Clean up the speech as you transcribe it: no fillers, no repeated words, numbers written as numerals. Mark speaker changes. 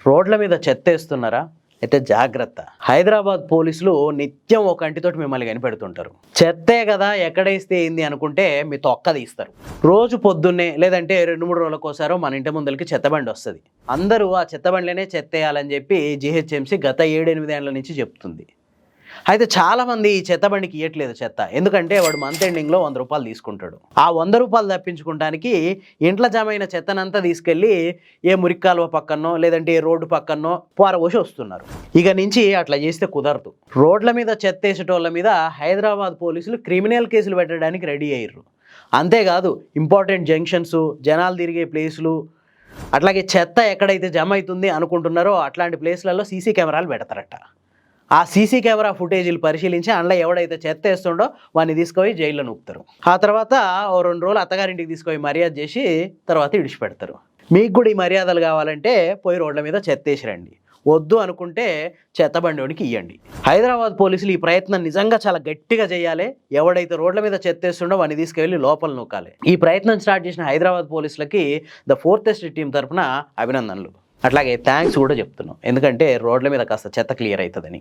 Speaker 1: రోడ్ల మీద చెత్తేస్తున్నారా? అయితే జాగ్రత్త. హైదరాబాద్ పోలీసులు నిత్యం ఒక కంటితోటి మిమ్మల్ని కనిపెడుతుంటారు. చెత్తే కదా ఎక్కడేస్తే ఏంది అనుకుంటే మీ తొక్క తీస్తారు. రోజు పొద్దున్నే లేదంటే 2-3 రోజులకోసారో మన ఇంటి ముందరికి చెత్తబండి వస్తుంది. అందరూ ఆ చెత్తబండిలోనే చెత్తేయాలని చెప్పి జీహెచ్ఎంసీ గత 7-8 ఏళ్ల నుంచి చెప్తుంది. అయితే చాలామంది ఈ చెత్తబండికి ఇవ్వట్లేదు చెత్త. ఎందుకంటే వాడు మంత్ ఎండింగ్లో ₹100 తీసుకుంటాడు. ఆ ₹100 తప్పించుకోవడానికి ఇంట్లో జమ అయిన చెత్తనంతా తీసుకెళ్ళి ఏ మురికి కాలువ పక్కనో లేదంటే ఏ రోడ్డు పక్కనో పారబోసి వస్తున్నారు. ఇక నుంచి అట్లా చేస్తే కుదరదు. రోడ్ల మీద చెత్తేసేటోళ్ళ మీద హైదరాబాద్ పోలీసులు క్రిమినల్ కేసులు పెట్టడానికి రెడీ అయ్యారు. అంతేకాదు ఇంపార్టెంట్ జంక్షన్స్, జనాలు తిరిగే ప్లేసులు, అట్లాగే చెత్త ఎక్కడైతే జమ అవుతుంది అనుకుంటున్నారో అట్లాంటి ప్లేస్లలో సీసీ కెమెరాలు పెడతారట. ఆ సీసీ కెమెరా ఫుటేజీలు పరిశీలించి అందులో ఎవడైతే చెత్త వేస్తుండో వాడిని తీసుకుపోయి జైల్లో నూపుతారు. ఆ తర్వాత ఓ 2 రోజులు అత్తగారింటికి తీసుకుపోయి మర్యాద చేసి తర్వాత విడిచిపెడతారు. మీకు కూడా ఈ మర్యాదలు కావాలంటే పోయి రోడ్ల మీద చెత్త వేసి రండి. వద్దు అనుకుంటే చెత్తబండికి ఇవ్వండి. హైదరాబాద్ పోలీసులు ఈ ప్రయత్నం నిజంగా చాలా గట్టిగా చేయాలి. ఎవడైతే రోడ్ల మీద చెత్తేస్తుండో వాడిని తీసుకెళ్ళి లోపల నూకాలి. ఈ ప్రయత్నం స్టార్ట్ చేసిన హైదరాబాద్ పోలీసులకి ద 4th ఎస్టేట్ టీం తరఫున అభినందనలు. అట్లాగే థ్యాంక్స్ కూడా చెప్తున్నాం. ఎందుకంటే రోడ్ల మీద కాస్త చెత్త క్లియర్ అవుతుందని.